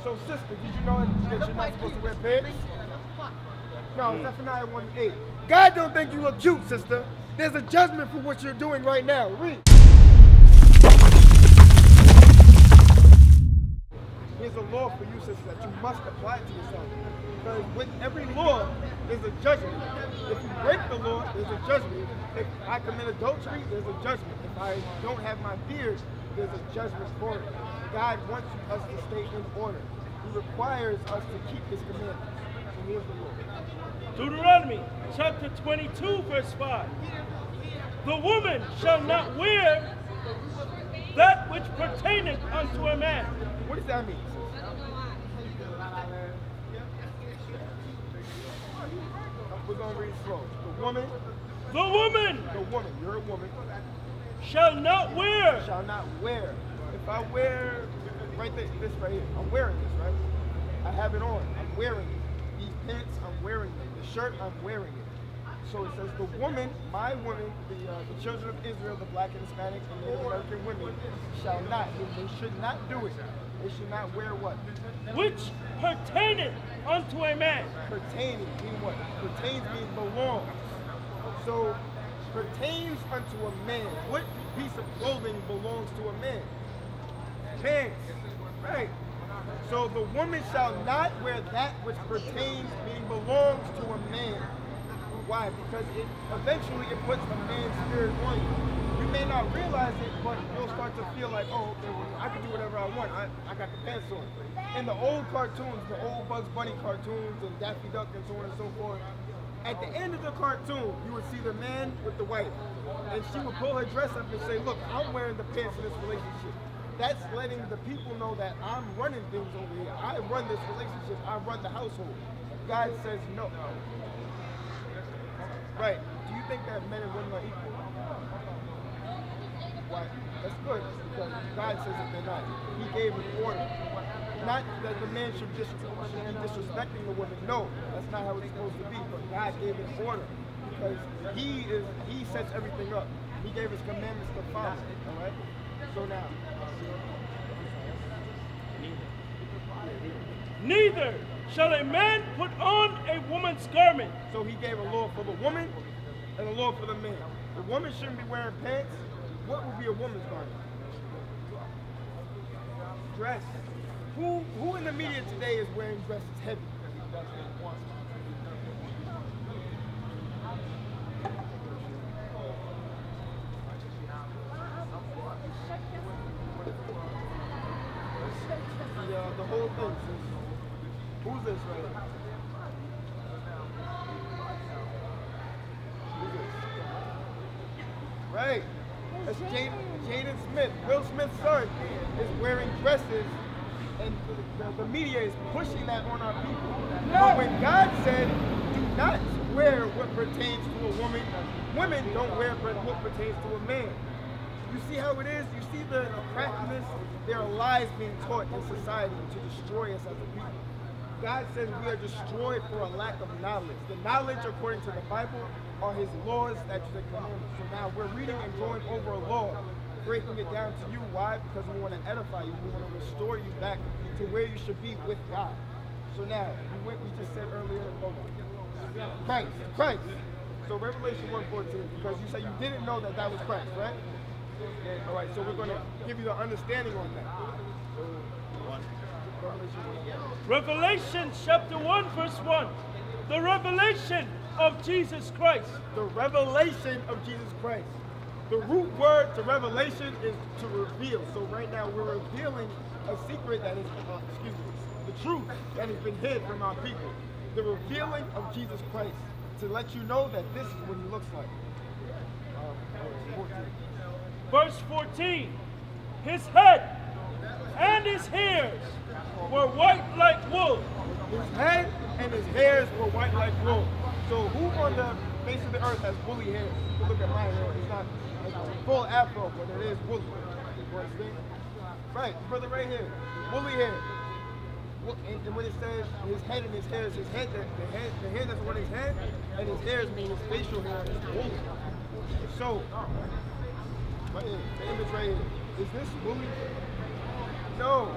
So, sister, did you know that you're not supposed to wear pants? No, Zephaniah 1:8. God don't think you look cute, sister. There's a judgment for what you're doing right now. Read. Here's a law for you, sister, that you must apply to yourself. Because with every law, there's a judgment. If you break the law, there's a judgment. If I commit adultery, there's a judgment. If I don't have my beard, there's a judgment for it. God wants us to stay in order. He requires us to keep his commandments. So here's the law. Deuteronomy chapter 22, verse 5. The woman shall not wear that which pertaineth unto a man. What does that mean? We're going to read slow. The woman, you're a woman, shall not wear. If I wear, this right here, I'm wearing this, right? I have it on, I'm wearing it. These pants, I'm wearing them. The shirt, I'm wearing it. So it says the woman, my woman, the children of Israel, the black and Hispanic and Native American women, shall not, they should not do it. They should not wear what? Which pertaineth unto a man. Pertaining mean what? Pertains means belongs. So pertains unto a man. What piece of clothing belongs to a man? Pants. Right. So the woman shall not wear that which pertains, meaning belongs to a man. Why? Because eventually it puts a man's spirit on you. You may not realize it, but you'll start to feel like, oh, okay, well, I can do whatever I want. I got the pants on. In the old cartoons, the old Bugs Bunny cartoons and Daffy Duck and so on and so forth, at the end of the cartoon, you would see the man with the wife. And she would pull her dress up and say, look, I'm wearing the pants in this relationship. That's letting the people know that I'm running things over here. I run this relationship. I run the household. God says no. Right. Do you think that men and women are equal? Why? That's good, because God says that they're not. He gave an order. Not that the man should be disrespecting the woman. No, that's not how it's supposed to be. But God gave an order because He sets everything up. He gave His commandments to follow. All right. So now. Neither shall a man put on a woman's garment. So he gave a law for the woman and a law for the man. The woman shouldn't be wearing pants. What would be a woman's garment? Dress. Who in the media today is wearing dresses heavy? The whole thing. Who's this right here? Right. That's Jaden Smith. Will Smith's son is wearing dresses, and the media is pushing that on our people. But when God said, do not wear what pertains to a woman, women don't wear what pertains to a man. You see how it is? You see the craftiness? There are lies being taught in society to destroy us as a people. God says we are destroyed for a lack of knowledge. The knowledge, according to the Bible, are His laws, statutes, and commandments. So now we're reading and going over a law, breaking it down to you. Why? Because we want to edify you. We want to restore you back to where you should be with God. So now, we just said earlier, Christ. So Revelation 1:14, because you said you didn't know that was Christ, right? All right, so we're going to give you the understanding on that. Revelation chapter 1, verse 1. The revelation of Jesus Christ. The revelation of Jesus Christ. The root word to revelation is to reveal. So right now we're revealing a secret that is, the truth that has been hid from our people. The revealing of Jesus Christ, to let you know that this is what He looks like. 14. Verse 14. His head and his hairs were white like wool. His head and his hairs were white like wool. So who on the face of the earth has woolly hair? You can look at my hair. It's not a full afro, but it is woolly. Right, brother right here. Woolly hair. And when it says his head and his hairs, the hair that's on his head and his hairs mean his facial hair is woolly. So, right here, the image right here. Is this woolly? No.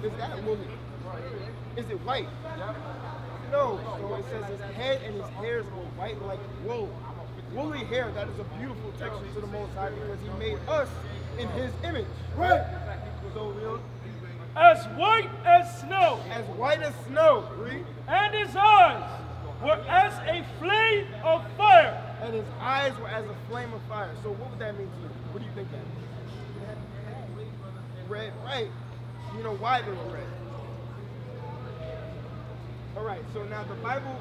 Is that woolly? Is it white? No. So it says his head and his hairs were white like wool. Woolly hair, that is a beautiful texture to the Most High because he made us in his image. Right. So, as white as snow. As white as snow. Read. And his eyes were as a flame of fire. And his eyes were as a flame of fire. So what would that mean to you? What do you think that means? Red, right. You know why they were red. All right, so now the Bible,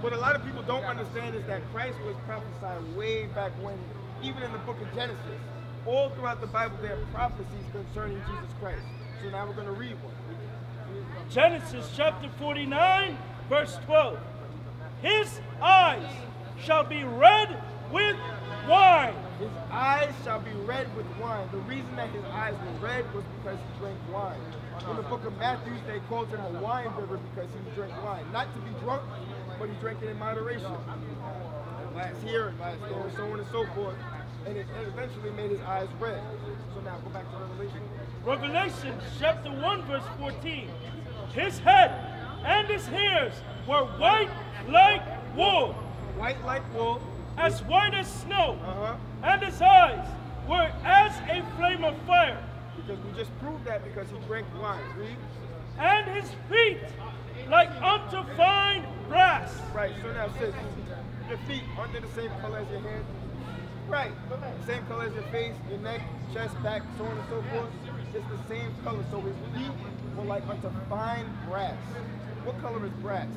what a lot of people don't understand is that Christ was prophesied way back when, even in the book of Genesis. All throughout the Bible, there are prophecies concerning Jesus Christ. So now we're going to read one. Genesis chapter 49, verse 12. His eyes shall be red with wine. His eyes shall be red with wine. The reason that his eyes were red was because he drank wine. In the book of Matthew, they called him a wine bibber because he drank wine. Not to be drunk, but he drank it in moderation. Last here, last there, so on and so forth. And it eventually made his eyes red. So now go back to Revelation. Revelation chapter 1, verse 14. His head and his hairs were white like wool. White like wool. As white as snow. And his eyes were as a flame of fire. Because we just proved that because he drank wine. Read. And his feet like unto fine brass. Right, so now sis, your feet, aren't they the same color as your hair? Right, same color as your face, your neck, chest, back, so on and so forth. It's the same color, so his feet were like unto fine brass. What color is brass?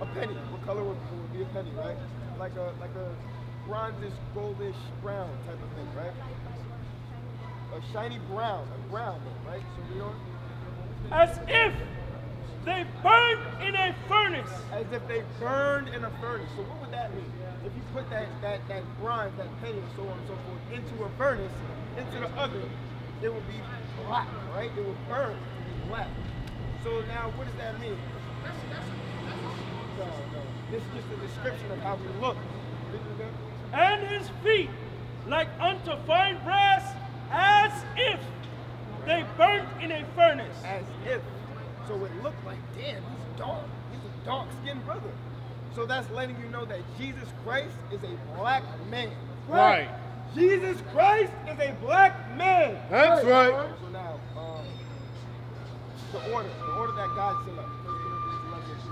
A penny. What color would be a penny, right? Like a bronzish, goldish brown type of thing, right? A shiny brown, a brown, right? So we don't. As if they burned in a furnace. As if they burned in a furnace. So what would that mean? If you put that bronze, that penny, and so on and so forth, into a furnace, into the oven, it would be black, right? It would burn, it would be black. So now, what does that mean? No. This is just a description of how we look. And his feet like unto fine brass, as if they burnt in a furnace. As if. So it looked like, damn, he's dark. He's a dark-skinned brother. So that's letting you know that Jesus Christ is a black man. Right. Jesus Christ is a black man. That's right. So now, the order that God set up. 1 Corinthians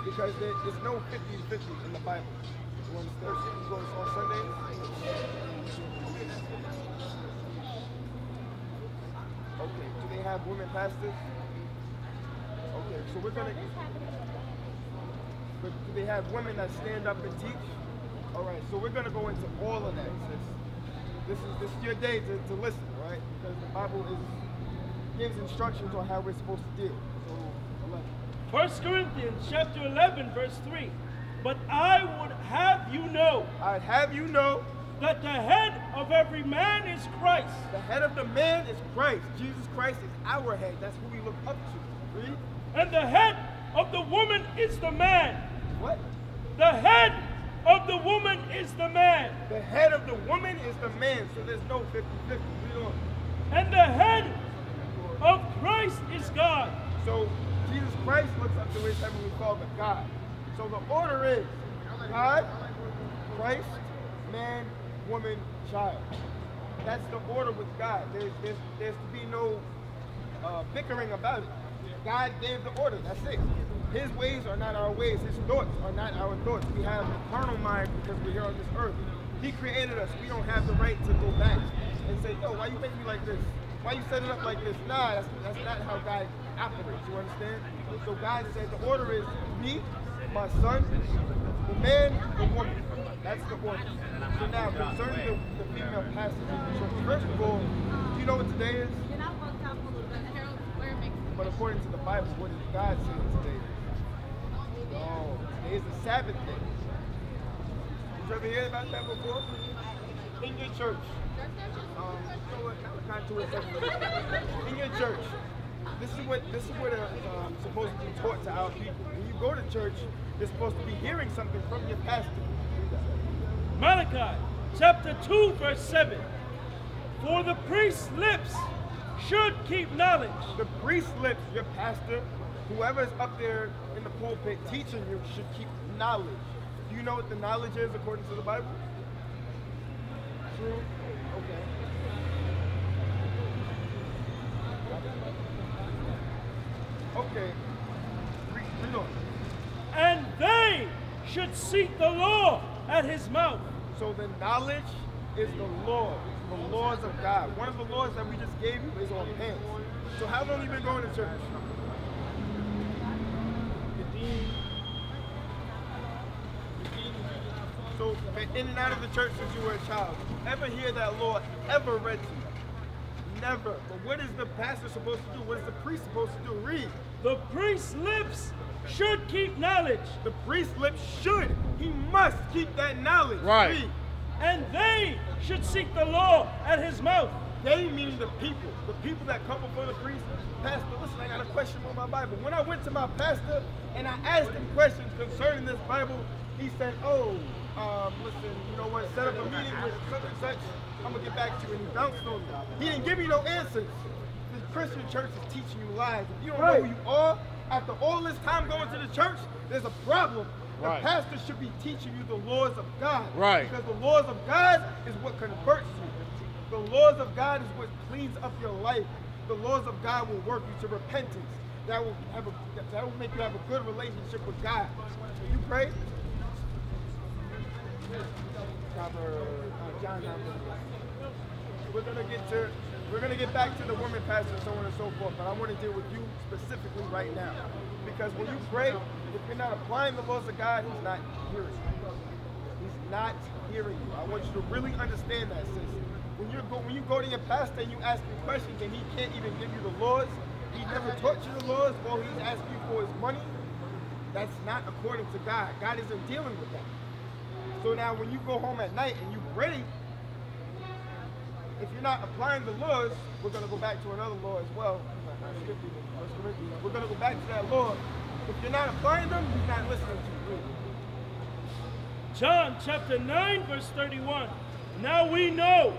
11:2. Because there's no 50-50 in the Bible. You understand? You go on Sunday. Okay, do they have women pastors? Okay, so we're gonna. But do they have women that stand up and teach? All right, so we're gonna go into all of that. This is your day to listen, right? Because the Bible gives instructions on how we're supposed to deal. So 11. 1 Corinthians chapter 11, verse 3. But I would have you know. I'd have you know that the head of every man is Christ. The head of the man is Christ. Jesus Christ is our head. That's who we look up to. Read. And the head of the woman is the man. What? The head of the woman is the man. The head of the woman is the man. So there's no 50-50. Read on. And the head of Christ is God. So Jesus Christ looks up to his heavenly Father, God. So the order is God, Christ, man, woman, child. That's the order with God. There's to be no bickering about it. God gave the order. That's it. His ways are not our ways. His thoughts are not our thoughts. We have a carnal mind because we're here on this earth. He created us. We don't have the right to go back and say, yo, why you make me like this? Why you set it up like this? Nah, that's not how God operates. You understand? So God said the order is me, my son, the man, the woman. That's the order. So now, concerning the female pastors in the church, first of all, do you know what today is? But according to the Bible, what does God say today is? No, today is the Sabbath day. Did you ever hear about that before? In your church. In your church. This is what supposed to be taught to our people. When you go to church, you're supposed to be hearing something from your pastor. Malachi chapter 2, verse 7. For the priest's lips should keep knowledge. The priest's lips, your pastor, whoever is up there in the pulpit teaching you, should keep knowledge. Do you know what the knowledge is according to the Bible? True? Okay. Okay. Read on. And they should seek the law at his mouth. So the knowledge is the law, the laws of God. One of the laws that we just gave you is on pants. So how long have you been going to church? So been in and out of the church since you were a child. Ever hear that law ever read to you? Never. But what is the pastor supposed to do? What is the priest supposed to do? Read. The priest's lips should keep knowledge. The priest's lips should. He must keep that knowledge. Right. Read. And they should seek the law at his mouth. They meaning the people that come before the priest. Pastor, listen, I got a question on my Bible. When I went to my pastor and I asked him questions concerning this Bible, he said, listen, you know what, set up a meeting with such and such, I'm gonna get back to you, and he bounced on me. He didn't give me no answers. The Christian church is teaching you lies. If you don't know who you are, after all this time going to the church, there's a problem. The pastor should be teaching you the laws of God. Right. Because the laws of God is what converts you. The laws of God is what cleans up your life. The laws of God will work you to repentance. That will make you have a good relationship with God. You pray. John, we're gonna get back to the woman pastor, so on and so forth. But I want to deal with you specifically right now, because when you pray, if you're not applying the laws of God, He's not hearing you. He's not hearing you. I want you to really understand that, sis. When you go to your pastor and you ask him questions and he can't even give you the laws, he never taught you the laws, or he's asking you for his money, that's not according to God. God isn't dealing with that. So now when you go home at night and you pray, if you're not applying the laws, we're going to go back to another law as well. We're going to go back to that law. If you're not applying them, he's not listening to you. John chapter 9 verse 31. Now we know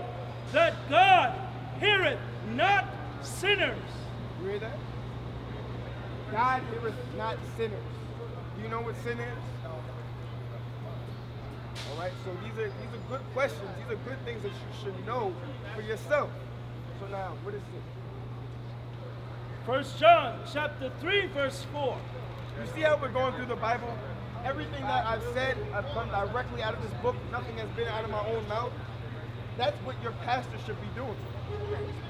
that God heareth not sinners. You hear that? God heareth not sinners. Do you know what sin is? All right, so these are good questions. These are good things that you should know for yourself. So now, what is it? 1 John chapter 3 verse 4. You see how we're going through the Bible? Everything that I've said, I've come directly out of this book. Nothing has been out of my own mouth. That's what your pastor should be doing.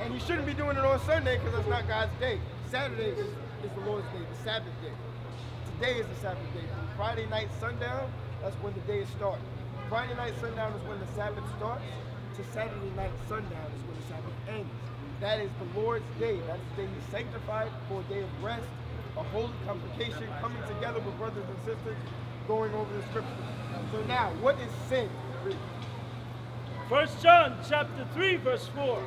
And he shouldn't be doing it on Sunday, because that's not God's day. Saturday is the Lord's day, the Sabbath day. Today is the Sabbath day. From Friday night sundown, that's when the day starts. Friday night sundown is when the Sabbath starts. To Saturday night sundown is when the Sabbath ends. That is the Lord's day. That's the day He sanctified for a day of rest, a holy convocation, coming together with brothers and sisters, going over the scriptures. So now, what is sin? 1 John chapter 3 verse 4.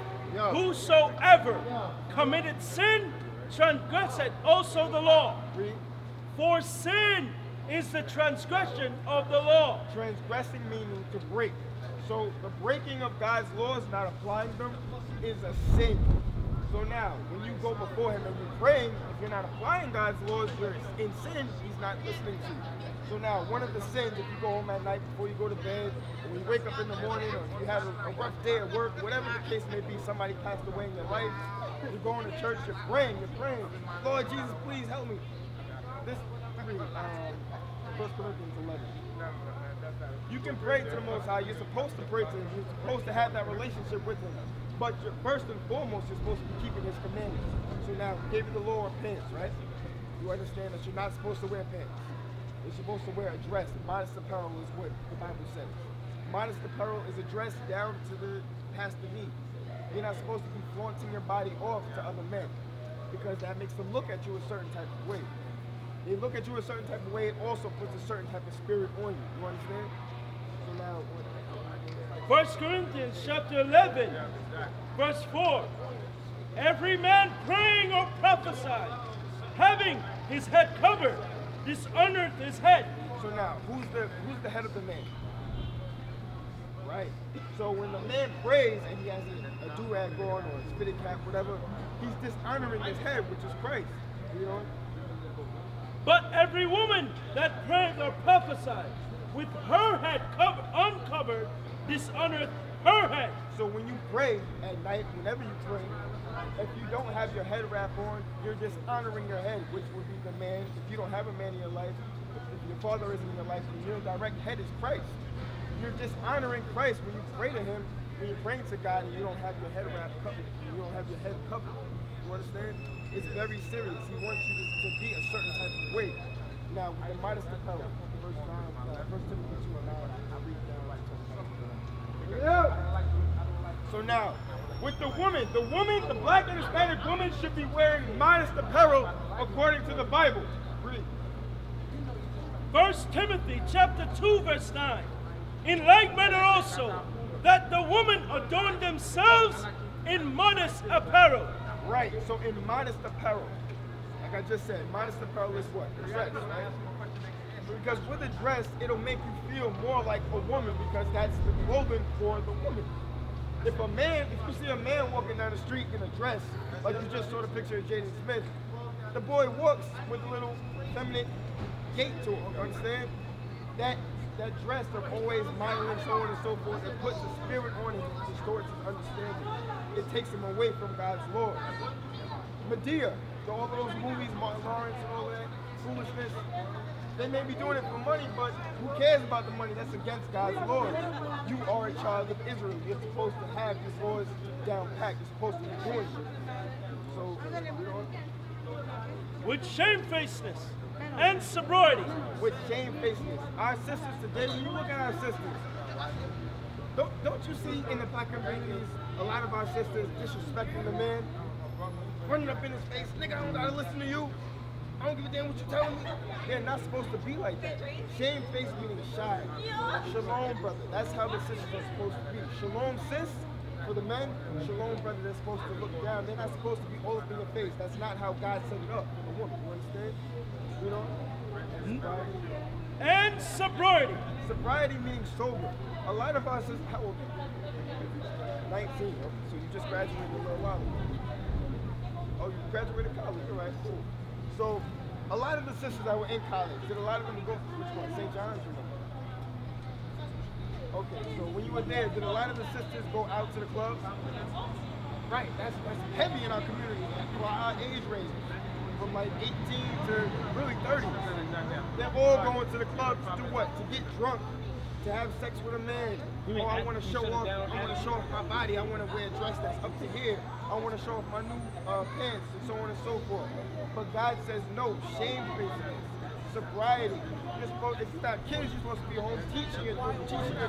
Whosoever committed sin transgresseth also the law. For sin is the transgression of the law. Transgressing meaning to break. So the breaking of God's laws, not applying them, is a sin. So now, when you go before Him and you're praying, if you're not applying God's laws, you're in sin, He's not listening to you. So now, one of the sins, if you go home at night before you go to bed, or when you wake up in the morning, or if you have a rough day at work, whatever the case may be, somebody passed away in your life, you're going to church, you're praying, Lord Jesus, please help me. This, 1 Corinthians 11. You can pray to the Most High. You're supposed to pray to Him. You're supposed to have that relationship with Him. But first and foremost, you're supposed to be keeping His commandments. So now, we gave you the law of pants, right? You understand that you're not supposed to wear pants. You're supposed to wear a dress. Modest apparel is what the Bible says. Modest apparel is a dress down to past the knee. You're not supposed to be flaunting your body off to other men, because that makes them look at you a certain type of way. They look at you a certain type of way, it also puts a certain type of spirit on you. You understand? So now, 1 Corinthians chapter 11, verse 4. Every man praying or prophesying, having his head covered, dishonoreth his head. So now, who's the head of the man? Right? Right. So when the man prays and he has a do-rag on or a spitting cap, whatever, he's dishonoring his head, which is Christ. You know? But every woman that prayeth or prophesied with her head uncovered dishonoreth her head. So when you pray at night, whenever you pray, if you don't have your head wrap on, you're dishonoring your head, which would be the man. If you don't have a man in your life, if your father isn't in your life, your direct head is Christ. You're dishonoring Christ when you pray to him, when you're praying to God and you don't have your head wrapped covered, you don't have your head covered. You understand? It's very serious. He wants you to be a certain type of way. Now, with the modest apparel, First Timothy 2:9, I read down like so now, with the woman, the black and Hispanic woman should be wearing modest apparel according to the Bible. Read. 1 Timothy chapter 2, verse 9. In like manner also, that the women adorn themselves in modest apparel. Right, so in modest apparel, like I just said, modest apparel is what? Dress, right? Because with a dress, it'll make you feel more like a woman because that's the clothing for the woman. If you see a man walking down the street in a dress, like you just saw the picture of Jaden Smith, the boy walks with a little feminine gait to him, you understand? That dress of always modeling, so on and so forth, it puts a spirit on him, it distorts his understanding. It takes him away from God's law. Medea, all those movies, Martin Lawrence and all that foolishness, they may be doing it for money, but who cares about the money? That's against God's laws. You are a child of Israel. You're supposed to have these laws down packed. You're supposed to be doing it. So, with shamefacedness and sobriety. With shamefacedness. Our sisters today, when you look at our sisters, don't you see in the black communities a lot of our sisters disrespecting the man? Running up in his face, nigga, I don't gotta listen to you. I don't give a damn what you're telling me. They're not supposed to be like that. Shamefaced meaning shy. Shalom, brother. That's how the sisters are supposed to be. Shalom, sis, for the men. Shalom, brother, they're supposed to look down. They're not supposed to be all up in your face. That's not how God set it up for the woman. You understand? You know? And sobriety. Sobriety means sober. A lot of our sisters, how old are you? 19. Okay, so you just graduated a little while ago. Oh, you graduated college. All right, cool. So, a lot of the sisters that were in college, did a lot of them go, which one, St. John's? Okay, so when you were there, did a lot of the sisters go out to the clubs? Right, that's heavy in our community, for our age range, from like 18 to really 30. They're all going to the clubs to do what? To get drunk, to have sex with a man. Oh, I want to show off. I want to show off my body. I want to wear a dress that's up to here. I want to show off my new pants and so on and so forth. But God says no. Shamefacedness, sobriety. You're supposed, if you're not kids, you're supposed to be home teaching your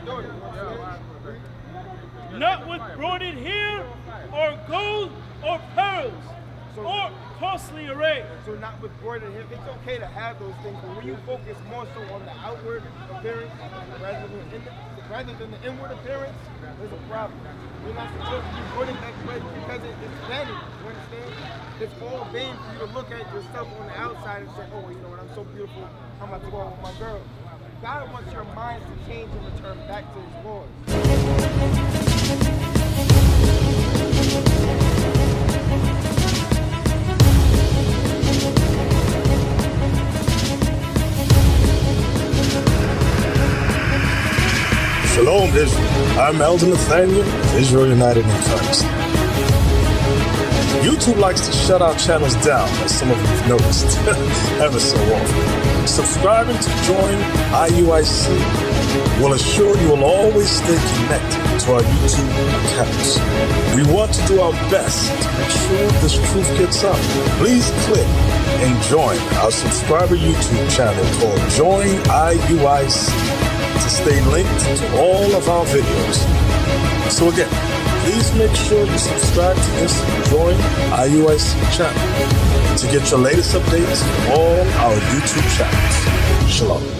daughter. Not with broidered hair, or gold, or pearls, or costly array. So not with broidered hair. It's okay to have those things, but when you focus more so on the outward appearance rather than the inward appearance, there's a problem. You're not supposed to be putting that way because it's vanity. You understand? It's all vain for you to look at yourself on the outside and say, oh, you know what, I'm so beautiful, I'm about to go out with my girl. God wants your mind to change and return back to his laws. Shalom, Israel. I'm Elder Nathaniel of Israel United in Christ. YouTube likes to shut our channels down, as some of you have noticed, ever so often. Subscribing to join IUIC will assure you will always stay connected to our YouTube accounts. We want to do our best to make sure this truth gets out. Please click and join our subscriber YouTube channel called Join IUIC to stay linked to all of our videos. So again, please make sure you subscribe to this Join IUIC channel to get your latest updates from all our YouTube channels. Shalom.